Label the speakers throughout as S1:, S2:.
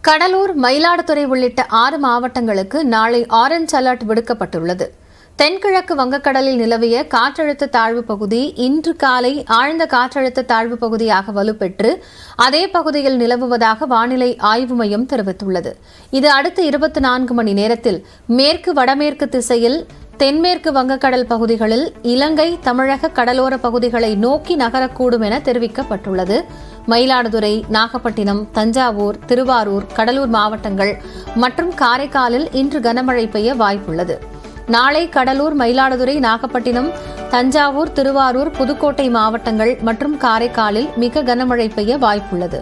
S1: கடலூர், மயிலாடுதுறை உள்ளிட்ட 6 மாவட்டங்களுக்கு நாளை ஆரஞ்ச் அலர்ட் விடுக்கப்பட்டுள்ளது. தென்கிழக்கு வங்கக்கடலில் நிலவிய காற்றழுத்த தாழ்வு பகுதி இன்று காலை ஆழ்ந்த காற்றழுத்த தாழ்வு பகுதியாக வலுப்பெற்று அதே பகுதியில் நிலவுவதாக வானிலை ஆய்வு மையம் தெரிவித்துள்ளது. இது அடுத்த 24 மணி நேரத்தில் மேற்கு வடமேற்கு திசையில் தென்மேற்கு வங்கக்கடல் பகுதிகளில் இலங்கை, தமிழக கடலோர பகுதிகளை நோக்கி நகரக்கூடும் என தெரிவிக்கப்பட்டுள்ளது. மயிலாடுதுறை, நாகப்பட்டினம், தஞ்சாவூர், திருவாரூர், கடலூர் மாவட்டங்கள் மற்றும் காரைக்காலில் இன்று கனமழை பெய்ய வாய்ப்புள்ளது. நாளை கடலூர், மயிலாடுதுறை, நாகப்பட்டினம், தஞ்சாவூர், திருவாரூர், புதுக்கோட்டை மாவட்டங்கள் மற்றும் காரைக்காலில் மிக கனமழை பெய்ய வாய்ப்புள்ளது.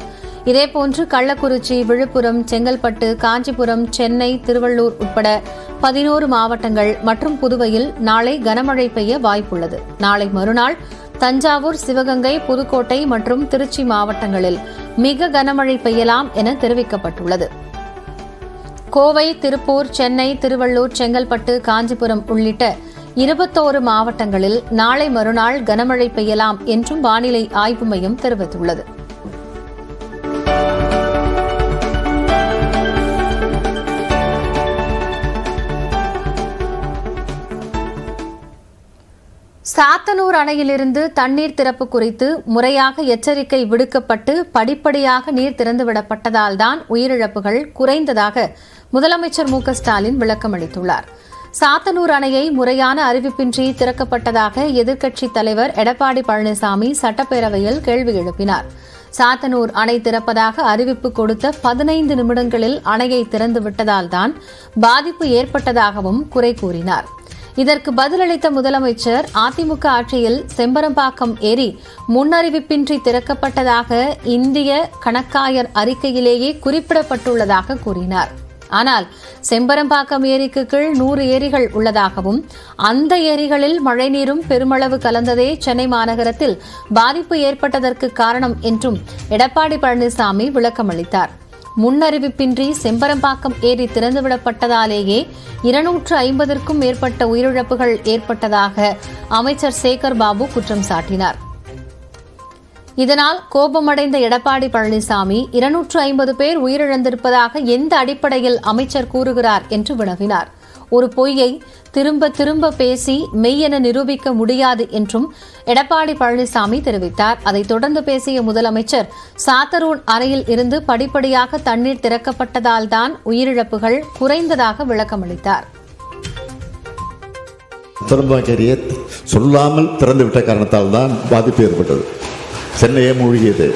S1: இதேபோன்று கள்ளக்குறிச்சி, விழுப்புரம், செங்கல்பட்டு, காஞ்சிபுரம், சென்னை, திருவள்ளூர் உட்பட 11 மாவட்டங்கள் மற்றும் புதுவையில் நாளை கனமழை பெய்ய வாய்ப்புள்ளது. நாளை மறுநாள் தஞ்சாவூர், சிவகங்கை, புதுக்கோட்டை மற்றும் திருச்சி மாவட்டங்களில் மிக கனமழை பெய்யலாம் என தெரிவிக்கப்பட்டுள்ளது. கோவை, திருப்பூர், சென்னை, திருவள்ளூர், செங்கல்பட்டு, காஞ்சிபுரம் உள்ளிட்ட 21 மாவட்டங்களில் நாளை மறுநாள் கனமழை பெய்யலாம் என்றும் வானிலை ஆய்வு மையம் தெரிவித்துள்ளது. சாத்தனூர் அணையிலிருந்து தண்ணீர் திறப்பு குறித்து முறையாக எச்சரிக்கை விடுக்கப்பட்டு படிப்படியாக நீர் திறந்துவிடப்பட்டதால் தான் உயிரிழப்புகள் குறைந்ததாக முதலமைச்சர் மு க ஸ்டாலின் விளக்கம் அளித்துள்ளார். சாத்தனூர் அணையை முறையான அறிவிப்பின்றி திறக்கப்பட்டதாக எதிர்க்கட்சித் தலைவர் எடப்பாடி பழனிசாமி சட்டப்பேரவையில் கேள்வி எழுப்பினார். சாத்தனூர் அணை திறப்பதாக அறிவிப்பு கொடுத்த 15 நிமிடங்களில் அணையை திறந்துவிட்டதால் தான் பாதிப்பு ஏற்பட்டதாகவும் குறை கூறினார். இதற்கு பதிலளித்த முதலமைச்சர், அதிமுக ஆட்சியில் செம்பரம்பாக்கம் ஏரி முன்னறிவிப்பின்றி திறக்கப்பட்டதாக இந்திய கணக்காயர் அறிக்கையிலேயே குறிப்பிடப்பட்டுள்ளதாக கூறினார். ஆனால் செம்பரம்பாக்கம் ஏரிக்கு கீழ் 100 ஏரிகள் உள்ளதாகவும் அந்த ஏரிகளில் மழைநீரும் பெருமளவு கலந்ததே சென்னை மாநகரத்தில் பாதிப்பு ஏற்பட்டதற்கு காரணம் என்றும் எடப்பாடி பழனிசாமி விளக்கமளித்தார். முன்னறிவிப்பின்றி செம்பரம்பாக்கம் ஏரி திறந்துவிடப்பட்டதாலேயே 250க்கும் மேற்பட்ட உயிரிழப்புகள் ஏற்பட்டதாக அமைச்சர் சேகர் பாபு குற்றம் சாட்டினார். இதனால் கோபமடைந்த எடப்பாடி பழனிசாமி 250 பேர் உயிரிழந்திருப்பதாக எந்த அடிப்படையில் அமைச்சர் கூறுகிறார் என்று வினவினார். ஒரு பொய்யை திரும்ப திரும்ப பேசி மெய்யென நிரூபிக்க முடியாது என்றும் எடப்பாடி பழனிசாமி தெரிவித்தார். அதைத் தொடர்ந்து பேசிய முதலமைச்சர், சாத்தனூர் அணையில் இருந்து படிப்படியாக தண்ணீர் திறக்கப்பட்டதால் தான் உயிரிழப்புகள் குறைந்ததாக விளக்கமளித்தார்.
S2: சொல்லாமல் திறந்துவிட்ட காரணத்தால் தான் பாதிப்பு ஏற்பட்டது. சென்னையே மூழ்கியது.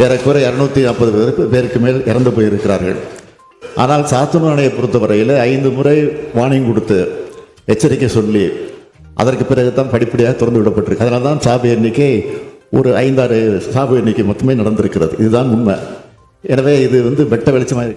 S2: ஏறக்குறை 240 பேருக்கு மேல் இறந்து போயிருக்கிறார்கள். ஆனால் சாத்தனூர் அணையை பொறுத்தவரையில் 5 முறை வார்னிங் கொடுத்து எச்சரிக்கை சொல்லி அதற்கு பிறகுதான் படிப்படியாக திறந்து விடப்பட்டிருக்கு. அதனால தான் சாவு எண்ணிக்கை ஒரு 5-6 சாவு எண்ணிக்கை மொத்தமே நடந்திருக்கிறது. இதுதான் உண்மை. எனவே இது வெட்ட வெளிச்சமாக